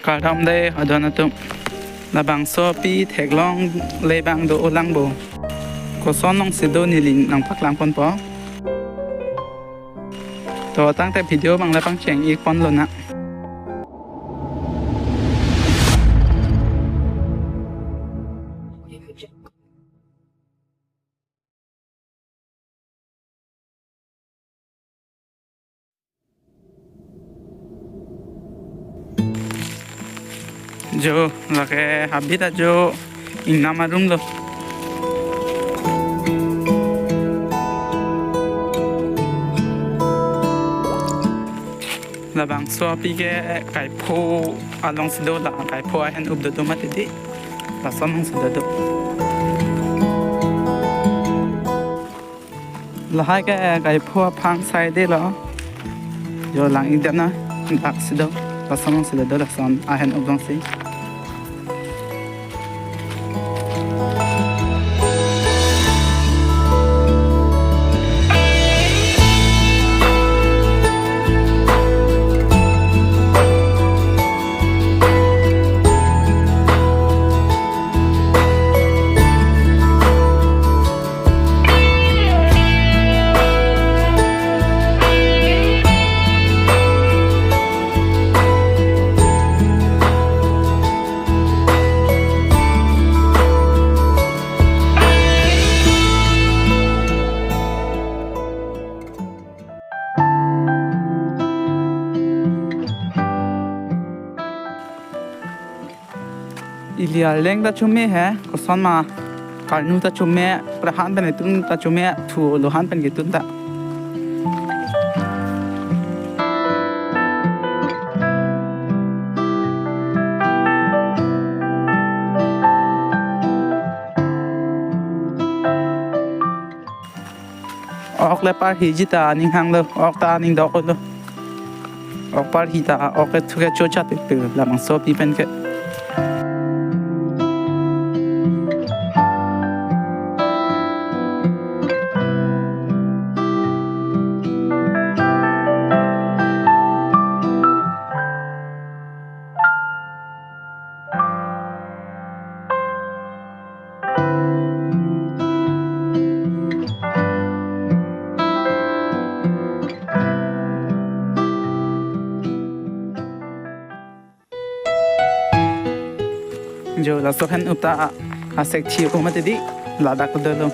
Karam de adanatum labang sopi theklong lebang do ulang bo ko sonong sido nilin nang paklang pon po to tang te video bang lapang cheng ik pon lo na जो लगे अभी तक जो इन्ना मालूम लो labang so pige kai pho along sido la kai pho hen up do mate di la sonong sido do la hai ke kai pho phang sai de lo jo lang ing na dak sido la sonong sido do la son a hen up dong si इलिया लेंग ता चुमे है को सन मा कारनु ता चुमे प्रहान बने तुम ता चुमे थु लोहान पन के तुम ताออกเลยปาร์ฮีจิตานิงหังเลยออกตานิงดอกเลยออกปาร์ฮีตาออกเลยทุกโจชัดตื่นละมังโซปีเป็นแค่जो लास्ट फैन उपता आसेक छी को मते दी लादा को दलो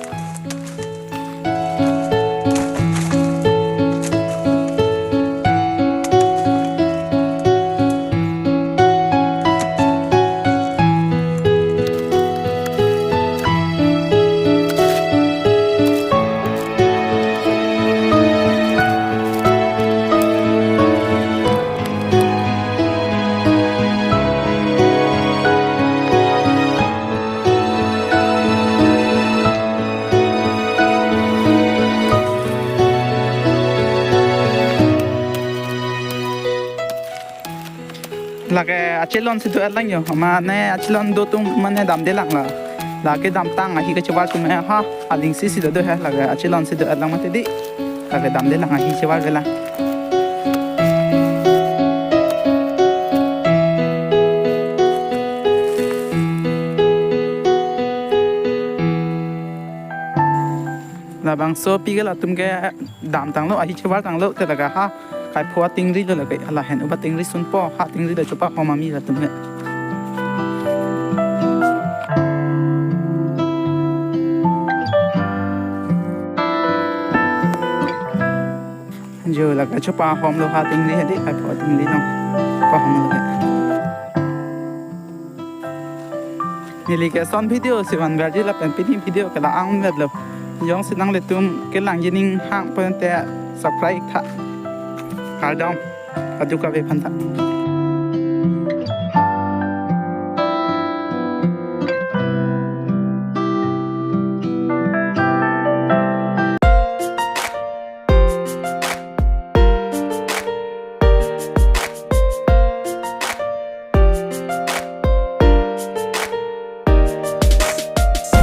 lage achelon situ erlang yo ma ne achelon do tum mane dam de lang la lage dam tang hi ke chawal tum ha aling si si do he lage achelon situ erlang mate di lage dam de lang hi chawal gela labang so pi gela tum ke dam tang lo hi chawal tang lo te laga ha kai phua ting ri lo la kai ala hen uba ting ri sun po ha ting ri da chupa po mami la tum ne jo la ka chupa hom lo ha ting ri he di kai phua ting ri no pa hom lo ke nili ke son video si wan ver ji la pen pin video ka la ang le lo yong sinang le tum ke lang yining hang pen te subscribe tha Kaldom, aduh kau bepan tak?